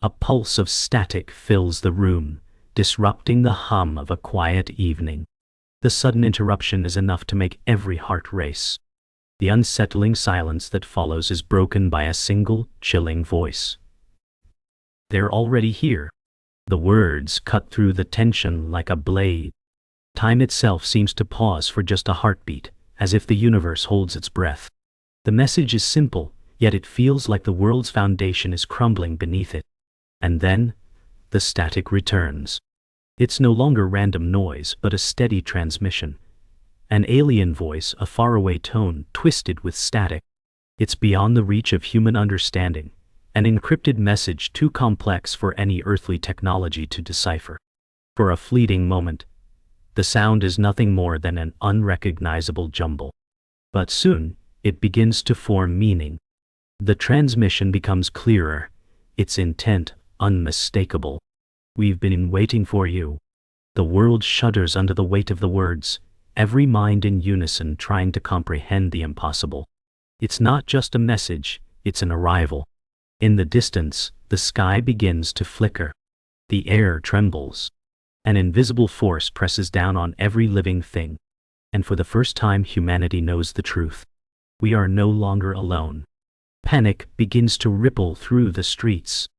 A pulse of static fills the room, disrupting the hum of a quiet evening. The sudden interruption is enough to make every heart race. The unsettling silence that follows is broken by a single, chilling voice. "They're already here." The words cut through the tension like a blade. Time itself seems to pause for just a heartbeat, as if the universe holds its breath. The message is simple, yet it feels like the world's foundation is crumbling beneath it. And then, the static returns. It's no longer random noise, but a steady transmission. An alien voice, a faraway tone, twisted with static. It's beyond the reach of human understanding, an encrypted message too complex for any earthly technology to decipher. For a fleeting moment, the sound is nothing more than an unrecognizable jumble. But soon, it begins to form meaning. The transmission becomes clearer, its intent unmistakable. "We've been waiting for you." The world shudders under the weight of the words, every mind in unison trying to comprehend the impossible. It's not just a message, it's an arrival. In the distance, the sky begins to flicker. The air trembles. An invisible force presses down on every living thing. And for the first time, humanity knows the truth. We are no longer alone. Panic begins to ripple through the streets.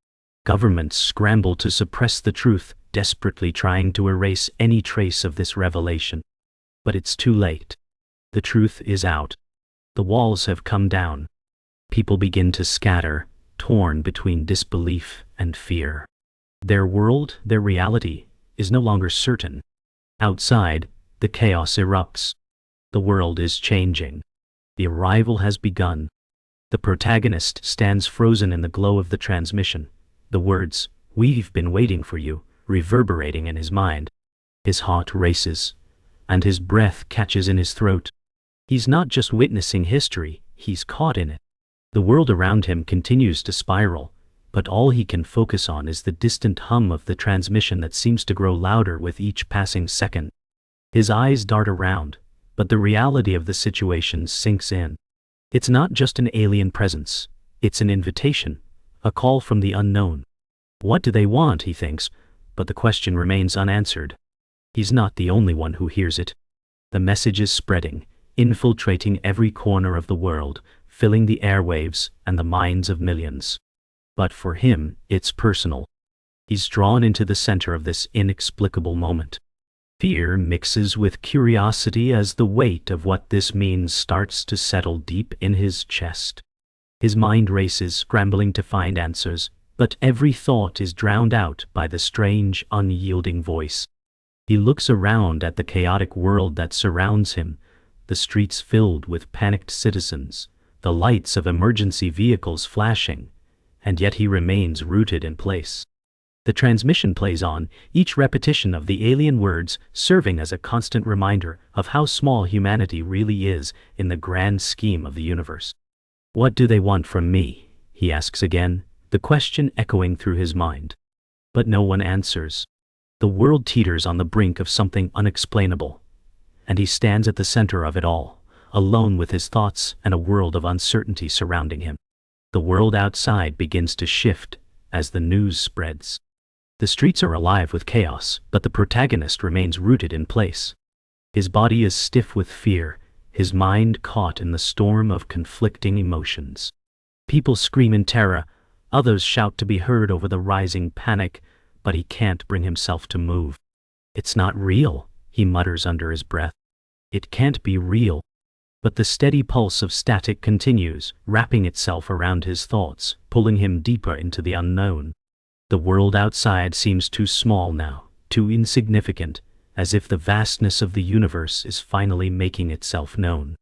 Governments scramble to suppress the truth, desperately trying to erase any trace of this revelation. But it's too late. The truth is out. The walls have come down. People begin to scatter, torn between disbelief and fear. Their world, their reality, is no longer certain. Outside, the chaos erupts. The world is changing. The arrival has begun. The protagonist stands frozen in the glow of the transmission. The words, "We've been waiting for you," reverberating in his mind. His heart races, and his breath catches in his throat. He's not just witnessing history, he's caught in it. The world around him continues to spiral, but all he can focus on is the distant hum of the transmission that seems to grow louder with each passing second. His eyes dart around, but the reality of the situation sinks in. It's not just an alien presence, it's an invitation, a call from the unknown. What do they want, he thinks, but the question remains unanswered. He's not the only one who hears it. The message is spreading, infiltrating every corner of the world, filling the airwaves and the minds of millions. But for him, it's personal. He's drawn into the center of this inexplicable moment. Fear mixes with curiosity as the weight of what this means starts to settle deep in his chest. His mind races, scrambling to find answers, but every thought is drowned out by the strange, unyielding voice. He looks around at the chaotic world that surrounds him, the streets filled with panicked citizens, the lights of emergency vehicles flashing, and yet he remains rooted in place. The transmission plays on, each repetition of the alien words serving as a constant reminder of how small humanity really is in the grand scheme of the universe. "What do they want from me?" he asks again, the question echoing through his mind. But no one answers. The world teeters on the brink of something unexplainable, and he stands at the center of it all, alone with his thoughts and a world of uncertainty surrounding him. The world outside begins to shift as the news spreads. The streets are alive with chaos, but the protagonist remains rooted in place. His body is stiff with fear, his mind caught in the storm of conflicting emotions. People scream in terror, others shout to be heard over the rising panic, but he can't bring himself to move. "It's not real," he mutters under his breath. "It can't be real." But the steady pulse of static continues, wrapping itself around his thoughts, pulling him deeper into the unknown. The world outside seems too small now, too insignificant, as if the vastness of the universe is finally making itself known.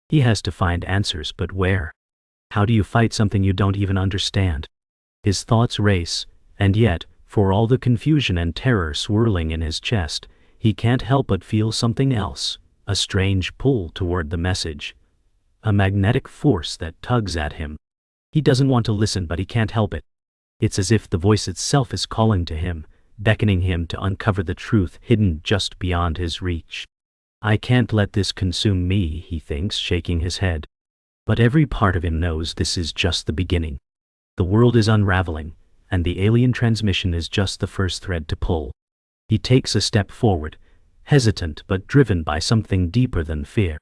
He has to find answers, but where? How do you fight something you don't even understand? His thoughts race, and yet, for all the confusion and terror swirling in his chest, he can't help but feel something else, a strange pull toward the message, a magnetic force that tugs at him. He doesn't want to listen, but he can't help it. It's as if the voice itself is calling to him, beckoning him to uncover the truth hidden just beyond his reach. "I can't let this consume me," he thinks, shaking his head. But every part of him knows this is just the beginning. The world is unraveling, and the alien transmission is just the first thread to pull. He takes a step forward, hesitant but driven by something deeper than fear.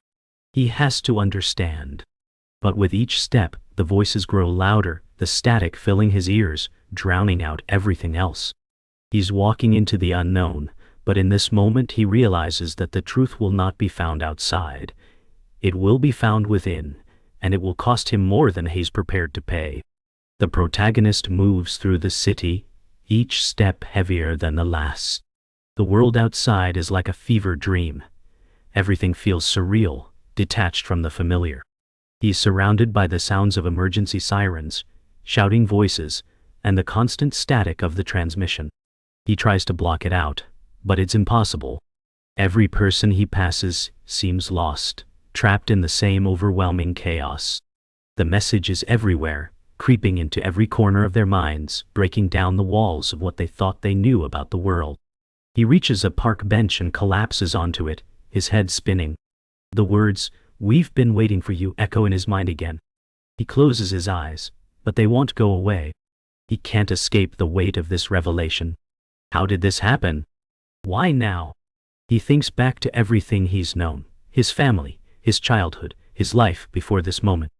He has to understand. But with each step, the voices grow louder, the static filling his ears, drowning out everything else. He's walking into the unknown, but in this moment he realizes that the truth will not be found outside. It will be found within, and it will cost him more than he's prepared to pay. The protagonist moves through the city, each step heavier than the last. The world outside is like a fever dream. Everything feels surreal, detached from the familiar. He's surrounded by the sounds of emergency sirens, shouting voices, and the constant static of the transmission. He tries to block it out, but it's impossible. Every person he passes seems lost, trapped in the same overwhelming chaos. The message is everywhere, creeping into every corner of their minds, breaking down the walls of what they thought they knew about the world. He reaches a park bench and collapses onto it, his head spinning. The words, "We've been waiting for you," echo in his mind again. He closes his eyes, but they won't go away. He can't escape the weight of this revelation. How did this happen? Why now? He thinks back to everything he's known, his family, his childhood, his life before this moment.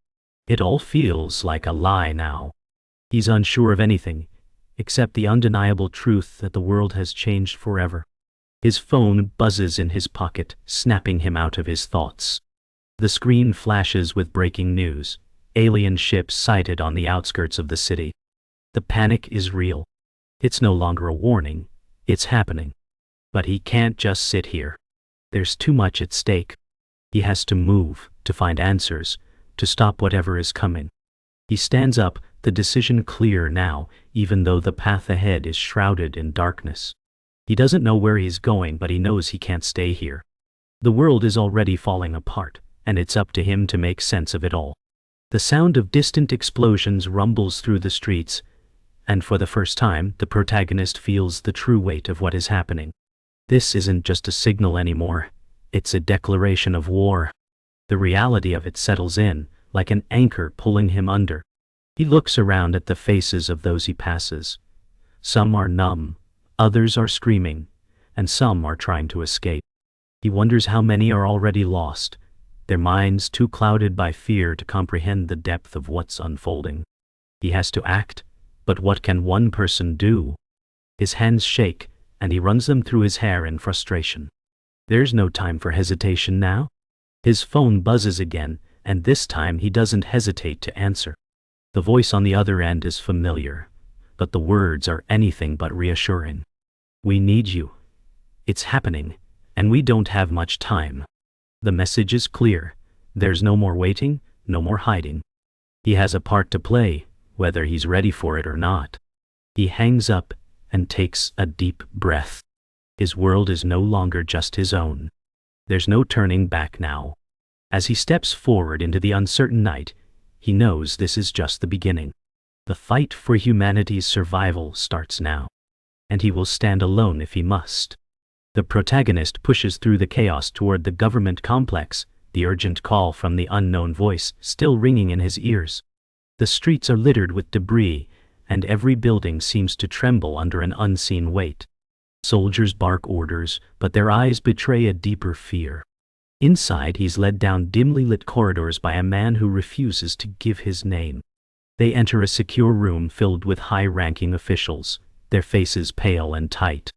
It all feels like a lie now. He's unsure of anything, except the undeniable truth that the world has changed forever. His phone buzzes in his pocket, snapping him out of his thoughts. The screen flashes with breaking news. Alien ships sighted on the outskirts of the city. The panic is real. It's no longer a warning, it's happening. But he can't just sit here. There's too much at stake. He has to move, to find answers, to stop whatever is coming. He stands up, the decision clear now, even though the path ahead is shrouded in darkness. He doesn't know where he's going, but he knows he can't stay here. The world is already falling apart, and it's up to him to make sense of it all. The sound of distant explosions rumbles through the streets, and for the first time, the protagonist feels the true weight of what is happening. This isn't just a signal anymore, it's a declaration of war. The reality of it settles in, like an anchor pulling him under. He looks around at the faces of those he passes. Some are numb, others are screaming, and some are trying to escape. He wonders how many are already lost, their minds too clouded by fear to comprehend the depth of what's unfolding. He has to act, but what can one person do? His hands shake, and he runs them through his hair in frustration. There's no time for hesitation now. His phone buzzes again, and this time he doesn't hesitate to answer. The voice on the other end is familiar, but the words are anything but reassuring. "We need you. It's happening, and we don't have much time." The message is clear. There's no more waiting, no more hiding. He has a part to play, whether he's ready for it or not. He hangs up and takes a deep breath. His world is no longer just his own. There's no turning back now. As he steps forward into the uncertain night, he knows this is just the beginning. The fight for humanity's survival starts now, and he will stand alone if he must. The protagonist pushes through the chaos toward the government complex, the urgent call from the unknown voice still ringing in his ears. The streets are littered with debris, and every building seems to tremble under an unseen weight. Soldiers bark orders, but their eyes betray a deeper fear. Inside, he's led down dimly lit corridors by a man who refuses to give his name. They enter a secure room filled with high-ranking officials, their faces pale and tight.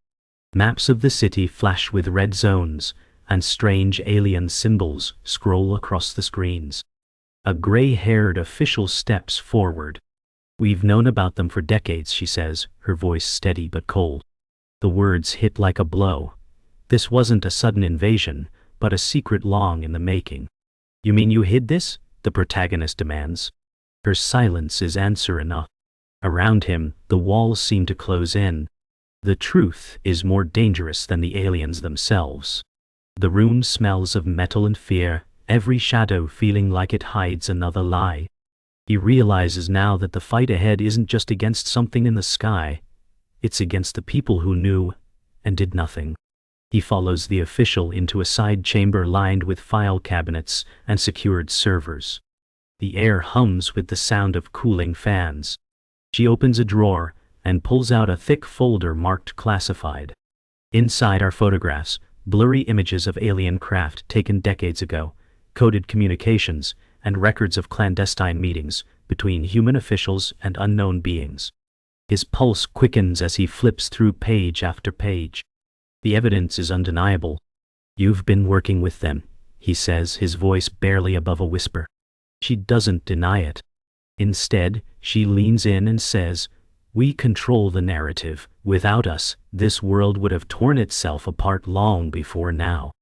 Maps of the city flash with red zones, and strange alien symbols scroll across the screens. A gray-haired official steps forward. "We've known about them for decades," she says, her voice steady but cold. The words hit like a blow. This wasn't a sudden invasion, but a secret long in the making. "You mean you hid this?" the protagonist demands. Her silence is answer enough. Around him, the walls seem to close in. The truth is more dangerous than the aliens themselves. The room smells of metal and fear, every shadow feeling like it hides another lie. He realizes now that the fight ahead isn't just against something in the sky, it's against the people who knew and did nothing. He follows the official into a side chamber lined with file cabinets and secured servers. The air hums with the sound of cooling fans. She opens a drawer, and pulls out a thick folder marked classified. Inside are photographs, blurry images of alien craft taken decades ago, coded communications, and records of clandestine meetings between human officials and unknown beings. His pulse quickens as he flips through page after page. The evidence is undeniable. "You've been working with them," he says, his voice barely above a whisper. She doesn't deny it. Instead, she leans in and says, "We control the narrative. Without us, this world would have torn itself apart long before now."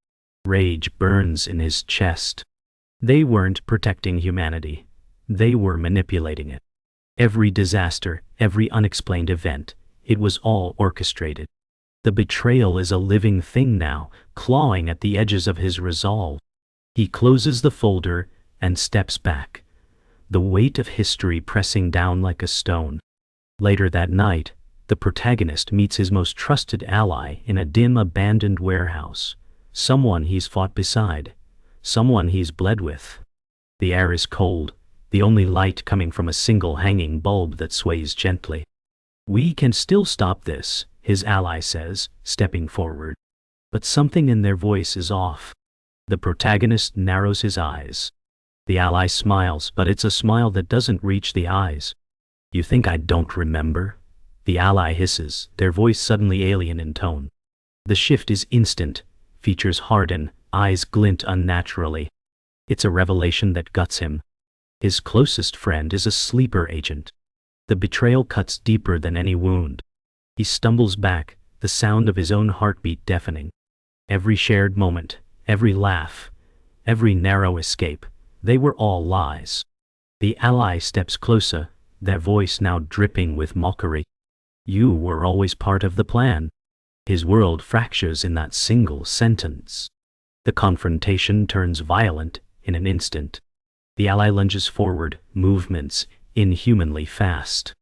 Rage burns in his chest. They weren't protecting humanity. They were manipulating it. Every disaster, every unexplained event, it was all orchestrated. The betrayal is a living thing now, clawing at the edges of his resolve. He closes the folder and steps back, the weight of history pressing down like a stone. Later that night, the protagonist meets his most trusted ally in a dim, abandoned warehouse. Someone he's fought beside. Someone he's bled with. The air is cold, the only light coming from a single hanging bulb that sways gently. "We can still stop this," his ally says, stepping forward. But something in their voice is off. The protagonist narrows his eyes. The ally smiles, but it's a smile that doesn't reach the eyes. "You think I don't remember?" The ally hisses, their voice suddenly alien in tone. The shift is instant, features harden, eyes glint unnaturally. It's a revelation that guts him. His closest friend is a sleeper agent. The betrayal cuts deeper than any wound. He stumbles back, the sound of his own heartbeat deafening. Every shared moment, every laugh, every narrow escape, they were all lies. The ally steps closer, their voice now dripping with mockery. "You were always part of the plan." His world fractures in that single sentence. The confrontation turns violent in an instant. The ally lunges forward, movements inhumanly fast.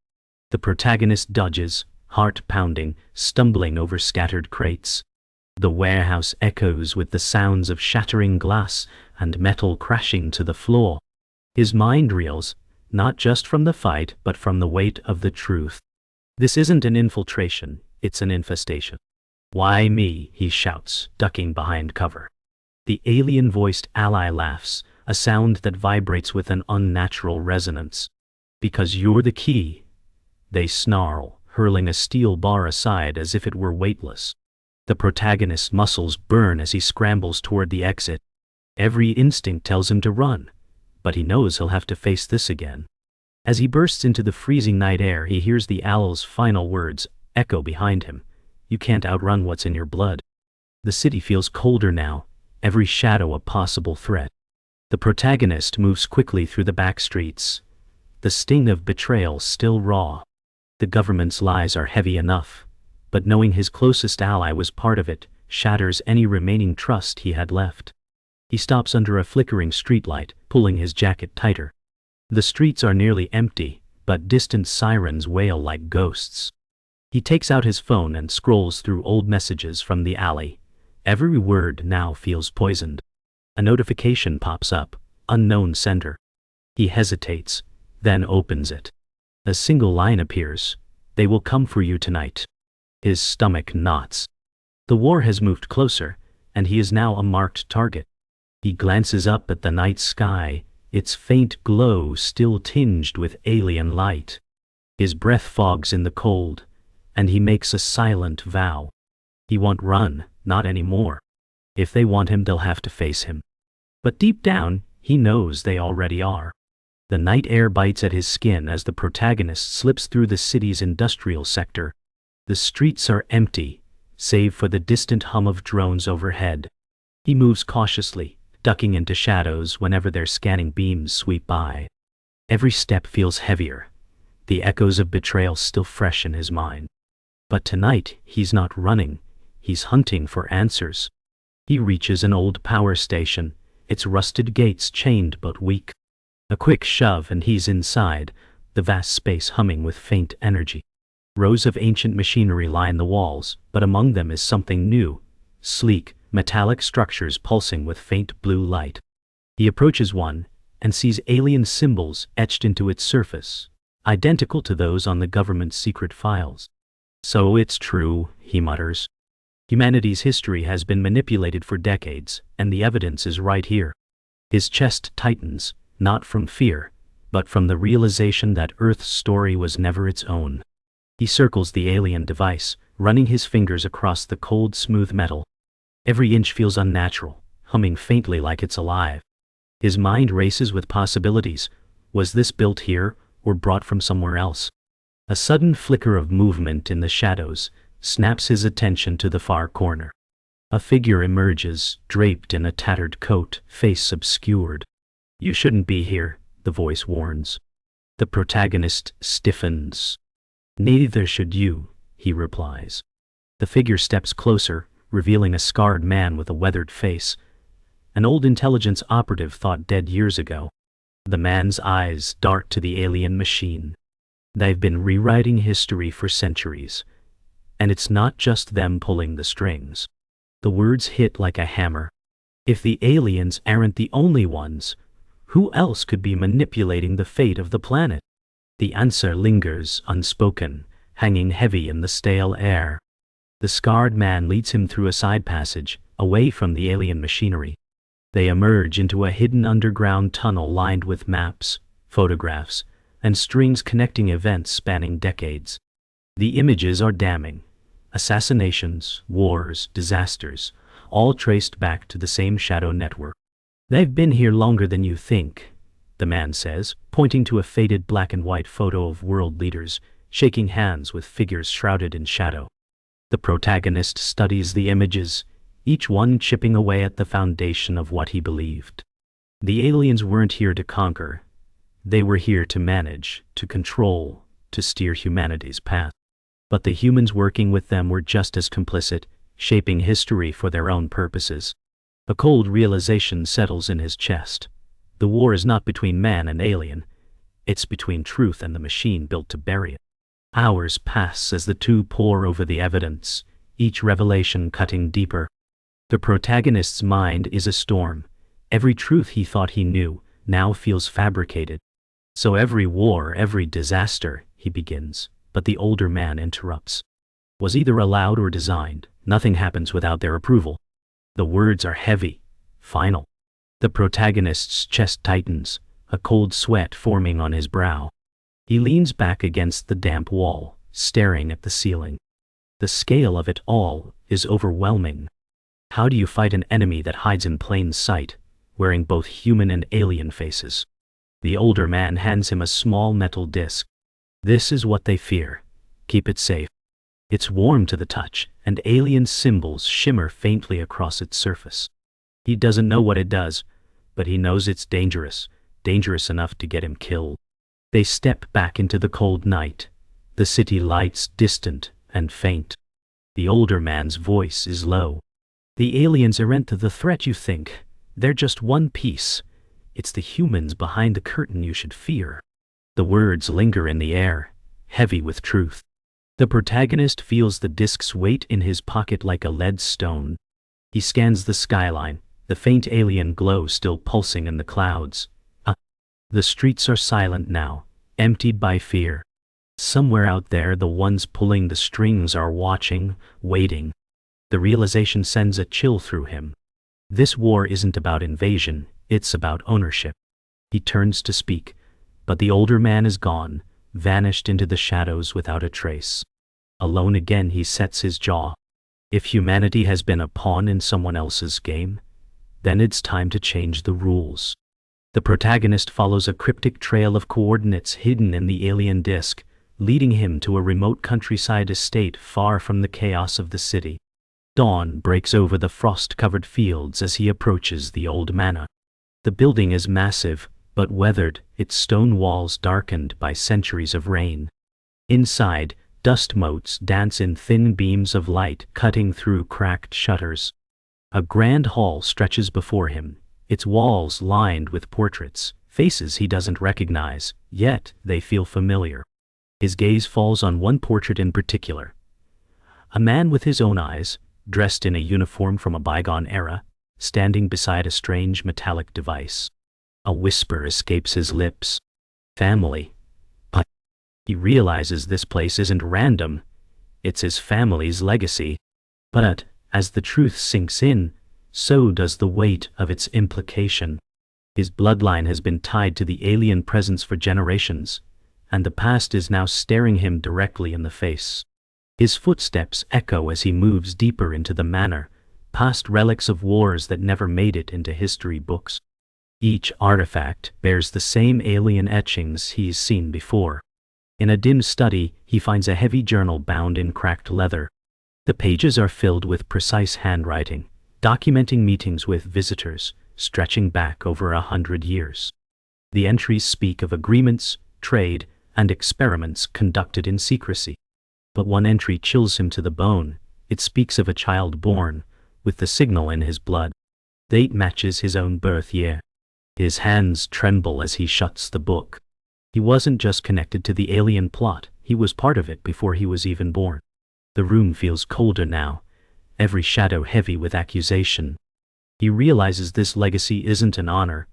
The protagonist dodges, heart pounding, stumbling over scattered crates. The warehouse echoes with the sounds of shattering glass and metal crashing to the floor. His mind reels, not just from the fight, but from the weight of the truth. This isn't an infiltration, it's an infestation. "Why me?" he shouts, ducking behind cover. The alien-voiced ally laughs, a sound that vibrates with an unnatural resonance. "Because you're the key," they snarl, hurling a steel bar aside as if it were weightless. The protagonist's muscles burn as he scrambles toward the exit. Every instinct tells him to run, but he knows he'll have to face this again. As he bursts into the freezing night air, he hears the owl's final words echo behind him. "You can't outrun what's in your blood." The city feels colder now, every shadow a possible threat. The protagonist moves quickly through the back streets, the sting of betrayal still raw. The government's lies are heavy enough, but knowing his closest ally was part of it shatters any remaining trust he had left. He stops under a flickering streetlight, pulling his jacket tighter. The streets are nearly empty, but distant sirens wail like ghosts. He takes out his phone and scrolls through old messages from the alley. Every word now feels poisoned. A notification pops up, unknown sender. He hesitates, then opens it. A single line appears, "They will come for you tonight." His stomach knots. The war has moved closer, and he is now a marked target. He glances up at the night sky, its faint glow still tinged with alien light. His breath fogs in the cold, and he makes a silent vow. He won't run, not anymore. If they want him, they'll have to face him. But deep down, he knows they already are. The night air bites at his skin as the protagonist slips through the city's industrial sector. The streets are empty, save for the distant hum of drones overhead. He moves cautiously, ducking into shadows whenever their scanning beams sweep by. Every step feels heavier, the echoes of betrayal still fresh in his mind. But tonight, he's not running, he's hunting for answers. He reaches an old power station, its rusted gates chained but weak. A quick shove and he's inside, the vast space humming with faint energy. Rows of ancient machinery line the walls, but among them is something new, sleek, metallic structures pulsing with faint blue light. He approaches one, and sees alien symbols etched into its surface. identical to those on the government's secret files. So it's true, he mutters. Humanity's history has been manipulated for decades, and the evidence is right here. His chest tightens, not from fear, but from the realization that Earth's story was never its own. He circles the alien device, running his fingers across the cold, smooth metal. Every inch feels unnatural, humming faintly like it's alive. His mind races with possibilities. Was this built here, or brought from somewhere else? A sudden flicker of movement in the shadows snaps his attention to the far corner. A figure emerges, draped in a tattered coat, face obscured. "You shouldn't be here," the voice warns. The protagonist stiffens. "Neither should you," he replies. The figure steps closer, revealing a scarred man with a weathered face, an old intelligence operative thought dead years ago. The man's eyes dart to the alien machine. They've been rewriting history for centuries. And it's not just them pulling the strings. The words hit like a hammer. If the aliens aren't the only ones, who else could be manipulating the fate of the planet? The answer lingers unspoken, hanging heavy in the stale air. The scarred man leads him through a side passage, away from the alien machinery. They emerge into a hidden underground tunnel lined with maps, photographs, and strings connecting events spanning decades. The images are damning. Assassinations, wars, disasters, all traced back to the same shadow network. "They've been here longer than you think," the man says, pointing to a faded black and white photo of world leaders, shaking hands with figures shrouded in shadow. The protagonist studies the images, each one chipping away at the foundation of what he believed. The aliens weren't here to conquer. They were here to manage, to control, to steer humanity's path. But the humans working with them were just as complicit, shaping history for their own purposes. A cold realization settles in his chest. The war is not between man and alien. It's between truth and the machine built to bury it. Hours pass as the two pore over the evidence, each revelation cutting deeper. The protagonist's mind is a storm. Every truth he thought he knew now feels fabricated. "So every war, every disaster," he begins. But the older man interrupts. "Was either allowed or designed. Nothing happens without their approval." The words are heavy, final. The protagonist's chest tightens, a cold sweat forming on his brow. He leans back against the damp wall, staring at the ceiling. The scale of it all is overwhelming. How do you fight an enemy that hides in plain sight, wearing both human and alien faces? The older man hands him a small metal disc. "This is what they fear. Keep it safe." It's warm to the touch, and alien symbols shimmer faintly across its surface. He doesn't know what it does, but he knows it's dangerous, dangerous enough to get him killed. They step back into the cold night, the city lights distant and faint. The older man's voice is low. "The aliens aren't the threat you think. They're just one piece. It's the humans behind the curtain you should fear." The words linger in the air, heavy with truth. The protagonist feels the disc's weight in his pocket like a lead stone. He scans the skyline, the faint alien glow still pulsing in the clouds. The streets are silent now, emptied by fear. Somewhere out there, the ones pulling the strings are watching, waiting. The realization sends a chill through him. This war isn't about invasion, it's about ownership. He turns to speak, but the older man is gone, vanished into the shadows without a trace. Alone again, he sets his jaw. If humanity has been a pawn in someone else's game, then it's time to change the rules. The protagonist follows a cryptic trail of coordinates hidden in the alien disc, leading him to a remote countryside estate far from the chaos of the city. Dawn breaks over the frost-covered fields as he approaches the old manor. The building is massive, but weathered, its stone walls darkened by centuries of rain. Inside, dust motes dance in thin beams of light cutting through cracked shutters. A grand hall stretches before him, its walls lined with portraits, faces he doesn't recognize, yet they feel familiar. His gaze falls on one portrait in particular. A man with his own eyes, dressed in a uniform from a bygone era, standing beside a strange metallic device. A whisper escapes his lips. "Family." He realizes this place isn't random, it's his family's legacy. But, as the truth sinks in, so does the weight of its implication. His bloodline has been tied to the alien presence for generations, and the past is now staring him directly in the face. His footsteps echo as he moves deeper into the manor, past relics of wars that never made it into history books. Each artifact bears the same alien etchings he's seen before. In a dim study, he finds a heavy journal bound in cracked leather. The pages are filled with precise handwriting, documenting meetings with visitors, stretching back over 100 years. The entries speak of agreements, trade, and experiments conducted in secrecy. But one entry chills him to the bone. It speaks of a child born, with the signal in his blood. Date matches his own birth year. His hands tremble as he shuts the book. He wasn't just connected to the alien plot, he was part of it before he was even born. The room feels colder now, every shadow heavy with accusation. He realizes this legacy isn't an honor,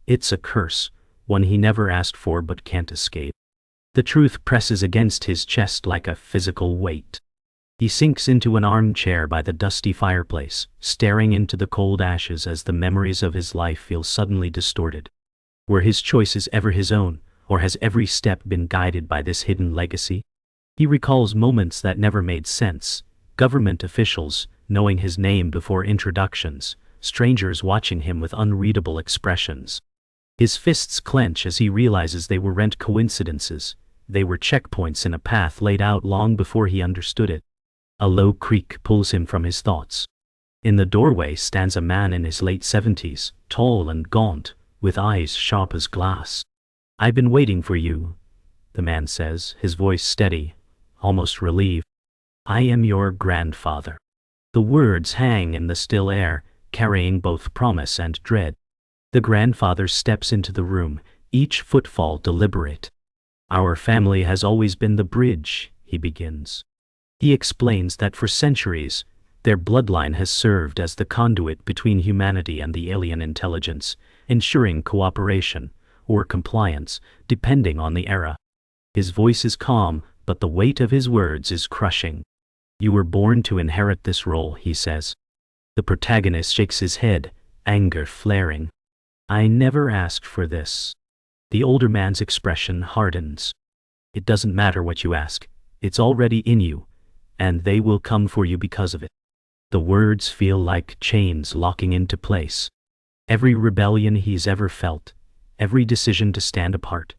it's a curse, one he never asked for but can't escape. The truth presses against his chest like a physical weight. He sinks into an armchair by the dusty fireplace, staring into the cold ashes as the memories of his life feel suddenly distorted. Were his choices ever his own, or has every step been guided by this hidden legacy? He recalls moments that never made sense, government officials knowing his name before introductions, strangers watching him with unreadable expressions. His fists clench as he realizes they weren't coincidences, they were checkpoints in a path laid out long before he understood it. A low creak pulls him from his thoughts. In the doorway stands a man in his late 70s, tall and gaunt, with eyes sharp as glass. "I've been waiting for you," the man says, his voice steady, almost relieved. "I am your grandfather." The words hang in the still air, carrying both promise and dread. The grandfather steps into the room, each footfall deliberate. "Our family has always been the bridge," he begins. He explains that for centuries, their bloodline has served as the conduit between humanity and the alien intelligence, ensuring cooperation, or compliance, depending on the era. His voice is calm, but the weight of his words is crushing. "You were born to inherit this role," he says. The protagonist shakes his head, anger flaring. "I never asked for this." The older man's expression hardens. "It doesn't matter what you ask, it's already in you, and they will come for you because of it." The words feel like chains locking into place. Every rebellion he's ever felt, every decision to stand apart,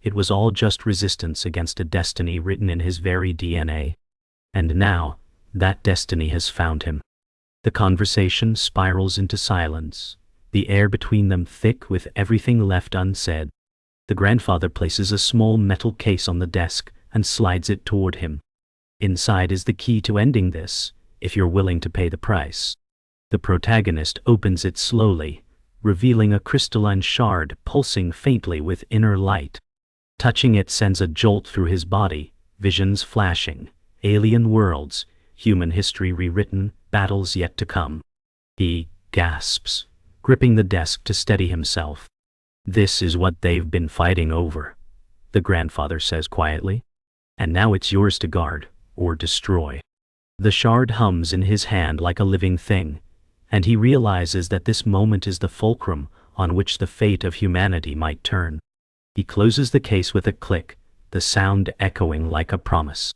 it was all just resistance against a destiny written in his very DNA. And now, that destiny has found him. The conversation spirals into silence, the air between them thick with everything left unsaid. The grandfather places a small metal case on the desk and slides it toward him. "Inside is the key to ending this, if you're willing to pay the price." The protagonist opens it slowly, revealing a crystalline shard pulsing faintly with inner light. Touching it sends a jolt through his body, visions flashing, alien worlds, human history rewritten, battles yet to come. He gasps, gripping the desk to steady himself. "This is what they've been fighting over," the grandfather says quietly. "And now it's yours to guard, or destroy." The shard hums in his hand like a living thing, and he realizes that this moment is the fulcrum on which the fate of humanity might turn. He closes the case with a click, the sound echoing like a promise.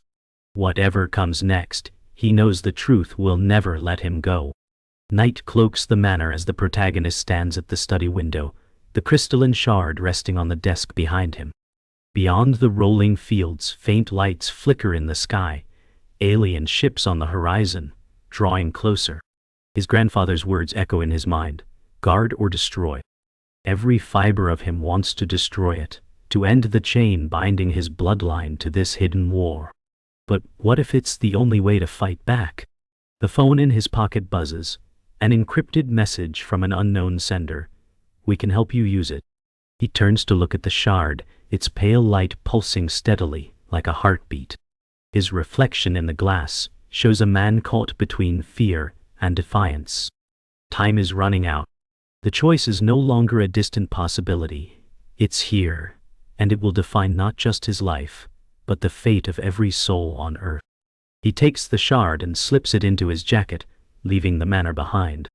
Whatever comes next, he knows the truth will never let him go. Night cloaks the manor as the protagonist stands at the study window, the crystalline shard resting on the desk behind him. Beyond the rolling fields, faint lights flicker in the sky, alien ships on the horizon, drawing closer. His grandfather's words echo in his mind, "Guard or destroy." Every fiber of him wants to destroy it, to end the chain binding his bloodline to this hidden war. But what if it's the only way to fight back? The phone in his pocket buzzes, an encrypted message from an unknown sender. "We can help you use it." He turns to look at the shard, its pale light pulsing steadily, like a heartbeat. His reflection in the glass shows a man caught between fear and defiance. Time is running out. The choice is no longer a distant possibility. It's here, and it will define not just his life, but the fate of every soul on Earth. He takes the shard and slips it into his jacket, leaving the manor behind.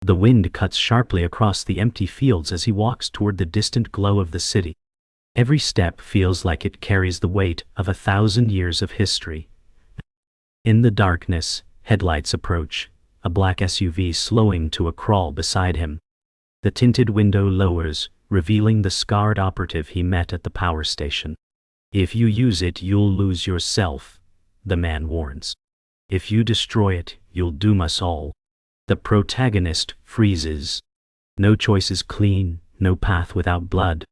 The wind cuts sharply across the empty fields as he walks toward the distant glow of the city. Every step feels like it carries the weight of 1,000 years of history. In the darkness, headlights approach, a black SUV slowing to a crawl beside him. The tinted window lowers, revealing the scarred operative he met at the power station. "If you use it, you'll lose yourself," the man warns. "If you destroy it, you'll doom us all." The protagonist freezes. No choice is clean, no path without blood.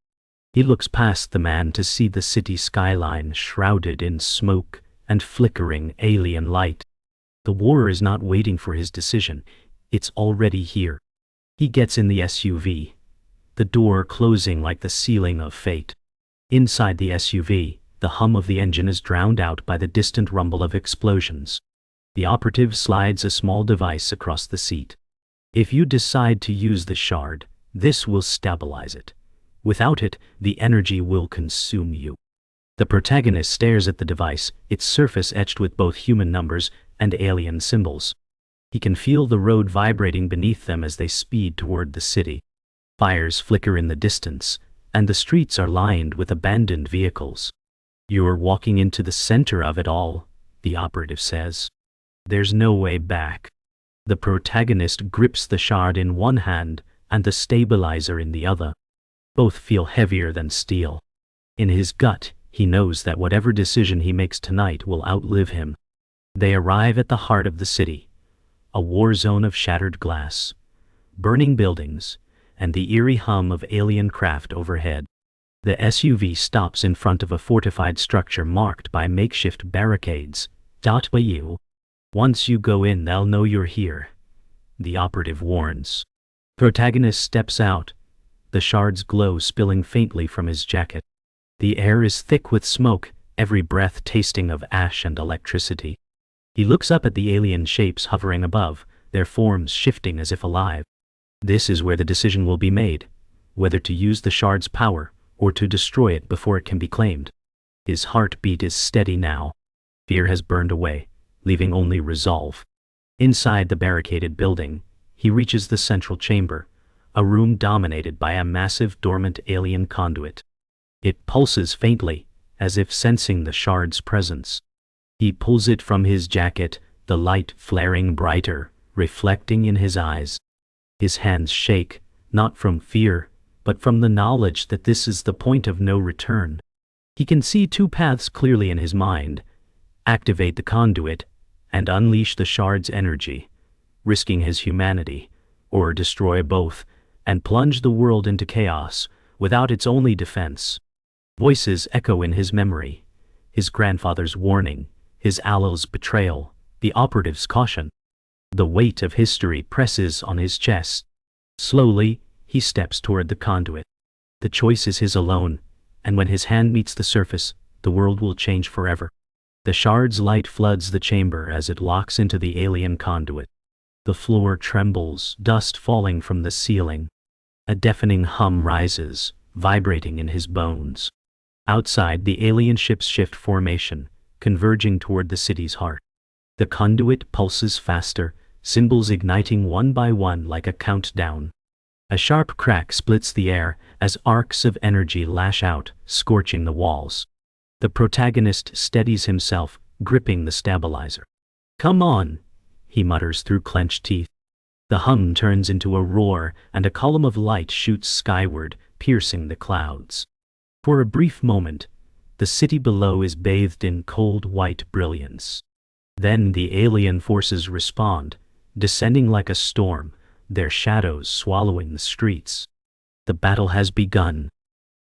He looks past the man to see the city skyline shrouded in smoke and flickering alien light. The war is not waiting for his decision, it's already here. He gets in the SUV, the door closing like the ceiling of fate. Inside the SUV, the hum of the engine is drowned out by the distant rumble of explosions. The operative slides a small device across the seat. "If you decide to use the shard, this will stabilize it. Without it, the energy will consume you." The protagonist stares at the device, its surface etched with both human numbers and alien symbols. He can feel the road vibrating beneath them as they speed toward the city. Fires flicker in the distance, and the streets are lined with abandoned vehicles. "You're walking into the center of it all," the operative says. "There's no way back." The protagonist grips the shard in one hand and the stabilizer in the other. Both feel heavier than steel. In his gut, he knows that whatever decision he makes tonight will outlive him. They arrive at the heart of the city, a war zone of shattered glass, burning buildings, and the eerie hum of alien craft overhead. The SUV stops in front of a fortified structure marked by makeshift barricades. "You. Once you go in, they'll know you're here," the operative warns. Protagonist steps out, the shard's glow spilling faintly from his jacket. The air is thick with smoke, every breath tasting of ash and electricity. He looks up at the alien shapes hovering above, their forms shifting as if alive. This is where the decision will be made, whether to use the shard's power or to destroy it before it can be claimed. His heartbeat is steady now. Fear has burned away, leaving only resolve. Inside the barricaded building, he reaches the central chamber, a room dominated by a massive dormant alien conduit. It pulses faintly, as if sensing the shard's presence. He pulls it from his jacket, the light flaring brighter, reflecting in his eyes. His hands shake, not from fear, but from the knowledge that this is the point of no return. He can see two paths clearly in his mind: activate the conduit and unleash the shard's energy, risking his humanity, or destroy both and plunge the world into chaos without its only defense. Voices echo in his memory: his grandfather's warning, his aloe's betrayal, the operative's caution. The weight of history presses on his chest. Slowly, he steps toward the conduit. The choice is his alone, and when his hand meets the surface, the world will change forever. The shard's light floods the chamber as it locks into the alien conduit. The floor trembles, dust falling from the ceiling. A deafening hum rises, vibrating in his bones. Outside, the alien ships shift formation, converging toward the city's heart. The conduit pulses faster, symbols igniting one by one like a countdown. A sharp crack splits the air as arcs of energy lash out, scorching the walls. The protagonist steadies himself, gripping the stabilizer. "Come on," he mutters through clenched teeth. The hum turns into a roar, and a column of light shoots skyward, piercing the clouds. For a brief moment, the city below is bathed in cold white brilliance. Then the alien forces respond, descending like a storm, their shadows swallowing the streets. The battle has begun.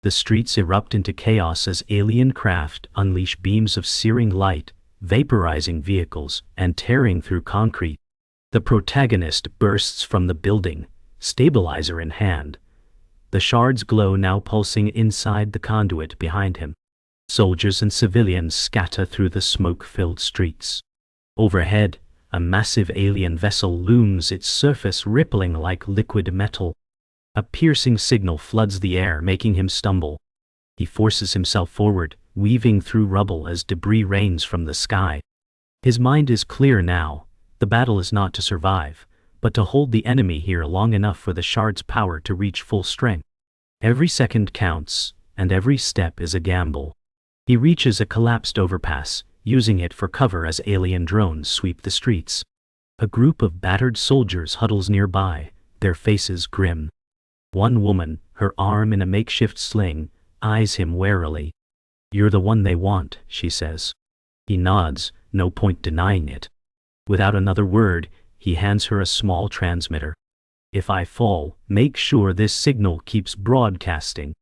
The streets erupt into chaos as alien craft unleash beams of searing light, vaporizing vehicles and tearing through concrete. The protagonist bursts from the building, stabilizer in hand, the shard's glow now pulsing inside the conduit behind him. Soldiers and civilians scatter through the smoke-filled streets. Overhead, a massive alien vessel looms, its surface rippling like liquid metal. A piercing signal floods the air, making him stumble. He forces himself forward, weaving through rubble as debris rains from the sky. His mind is clear now. The battle is not to survive, but to hold the enemy here long enough for the shard's power to reach full strength. Every second counts, and every step is a gamble. He reaches a collapsed overpass, using it for cover as alien drones sweep the streets. A group of battered soldiers huddles nearby, their faces grim. One woman, her arm in a makeshift sling, eyes him warily. "You're the one they want," she says. He nods, no point denying it. Without another word, he hands her a small transmitter. "If I fall, make sure this signal keeps broadcasting."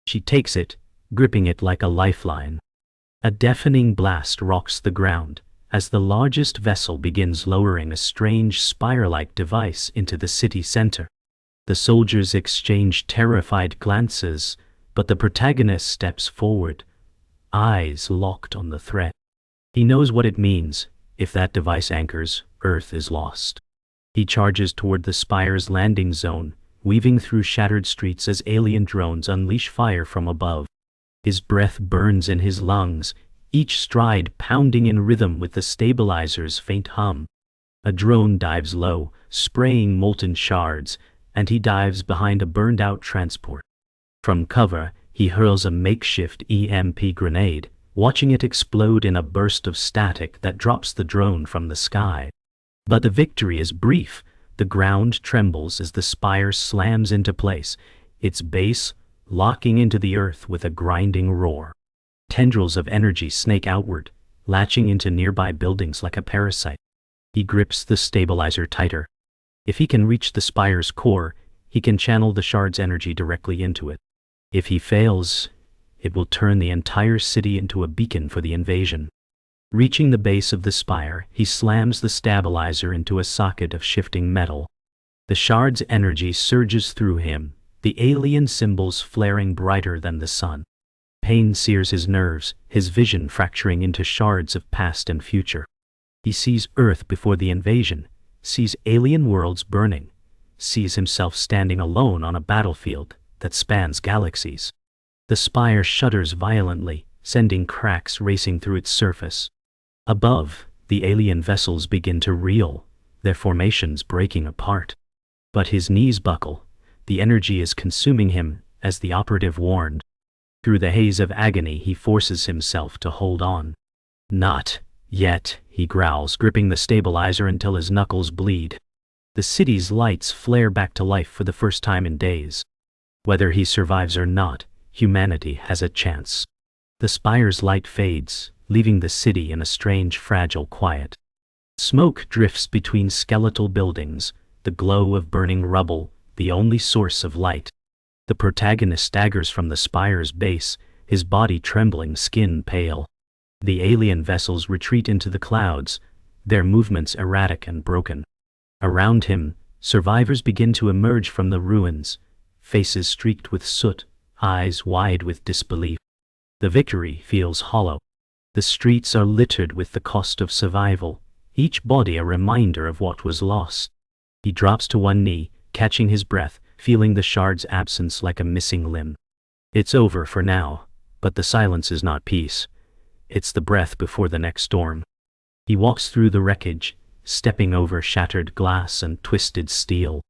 She takes it, gripping it like a lifeline. A deafening blast rocks the ground as the largest vessel begins lowering a strange spire-like device into the city center. The soldiers exchange terrified glances, but the protagonist steps forward, eyes locked on the threat. He knows what it means. If that device anchors, Earth is lost. He charges toward the spire's landing zone, weaving through shattered streets as alien drones unleash fire from above. His breath burns in his lungs, each stride pounding in rhythm with the stabilizer's faint hum. A drone dives low, spraying molten shards, and he dives behind a burned-out transport. From cover, he hurls a makeshift EMP grenade, watching it explode in a burst of static that drops the drone from the sky. But the victory is brief. The ground trembles as the spire slams into place, its base locking into the earth with a grinding roar. Tendrils of energy snake outward, latching into nearby buildings like a parasite. He grips the stabilizer tighter. If he can reach the spire's core, he can channel the shard's energy directly into it. If he fails, it will turn the entire city into a beacon for the invasion. Reaching the base of the spire, he slams the stabilizer into a socket of shifting metal. The shard's energy surges through him, the alien symbols flaring brighter than the sun. Pain sears his nerves, his vision fracturing into shards of past and future. He sees Earth before the invasion, sees alien worlds burning, sees himself standing alone on a battlefield that spans galaxies. The spire shudders violently, sending cracks racing through its surface. Above, the alien vessels begin to reel, their formations breaking apart. But his knees buckle. The energy is consuming him, as the operative warned. Through the haze of agony, he forces himself to hold on. "Not yet," he growls, gripping the stabilizer until his knuckles bleed. The city's lights flare back to life for the first time in days. Whether he survives or not, humanity has a chance. The spire's light fades, leaving the city in a strange, fragile quiet. Smoke drifts between skeletal buildings, the glow of burning rubble, the only source of light. The protagonist staggers from the spire's base, his body trembling, skin pale. The alien vessels retreat into the clouds, their movements erratic and broken. Around him, survivors begin to emerge from the ruins, faces streaked with soot, eyes wide with disbelief. The victory feels hollow. The streets are littered with the cost of survival, each body a reminder of what was lost. He drops to one knee, catching his breath, feeling the shard's absence like a missing limb. It's over for now, but the silence is not peace. It's the breath before the next storm. He walks through the wreckage, stepping over shattered glass and twisted steel.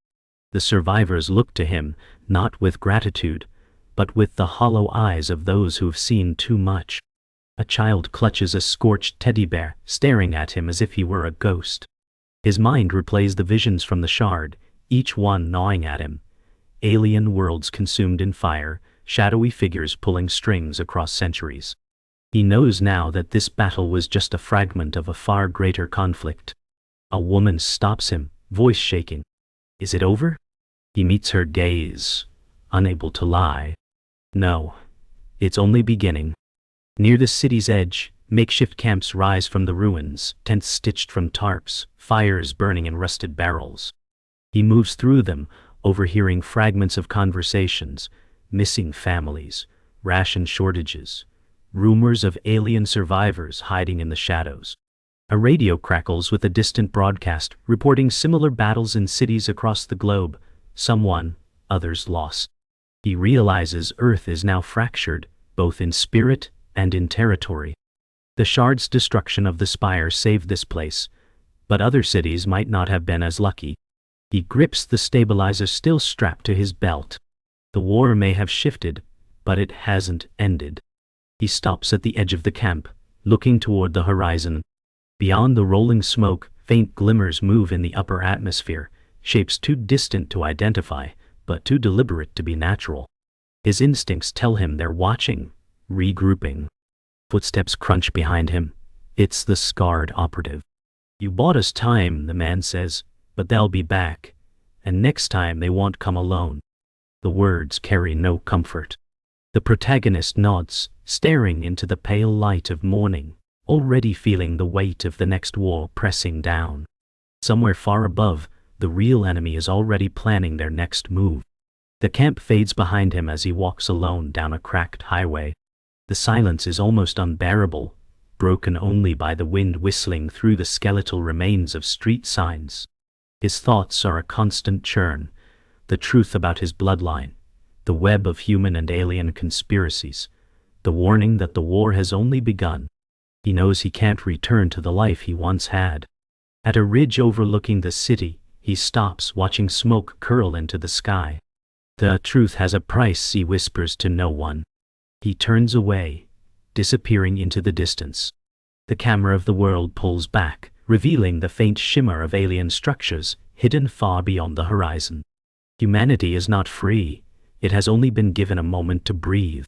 The survivors look to him, not with gratitude, but with the hollow eyes of those who've seen too much. A child clutches a scorched teddy bear, staring at him as if he were a ghost. His mind replays the visions from the shard, each one gnawing at him. Alien worlds consumed in fire, shadowy figures pulling strings across centuries. He knows now that this battle was just a fragment of a far greater conflict. A woman stops him, voice shaking. "Is it over?" He meets her gaze, unable to lie. "No, it's only beginning." Near the city's edge, makeshift camps rise from the ruins, tents stitched from tarps, fires burning in rusted barrels. He moves through them, overhearing fragments of conversations, missing families, ration shortages, rumors of alien survivors hiding in the shadows. A radio crackles with a distant broadcast, reporting similar battles in cities across the globe, some won, others lost. He realizes Earth is now fractured, both in spirit and in territory. The shard's destruction of the spire saved this place, but other cities might not have been as lucky. He grips the stabilizer still strapped to his belt. The war may have shifted, but it hasn't ended. He stops at the edge of the camp, looking toward the horizon. Beyond the rolling smoke, faint glimmers move in the upper atmosphere, shapes too distant to identify, but too deliberate to be natural. His instincts tell him they're watching, regrouping. Footsteps crunch behind him. It's the scarred operative. "You bought us time," the man says, "but they'll be back. And next time they won't come alone." The words carry no comfort. The protagonist nods, staring into the pale light of morning, already feeling the weight of the next war pressing down. Somewhere far above, the real enemy is already planning their next move. The camp fades behind him as he walks alone down a cracked highway. The silence is almost unbearable, broken only by the wind whistling through the skeletal remains of street signs. His thoughts are a constant churn, the truth about his bloodline, the web of human and alien conspiracies, the warning that the war has only begun. He knows he can't return to the life he once had. At a ridge overlooking the city, he stops, watching smoke curl into the sky. "The truth has a price," he whispers to no one. He turns away, disappearing into the distance. The camera of the world pulls back, revealing the faint shimmer of alien structures hidden far beyond the horizon. Humanity is not free. It has only been given a moment to breathe.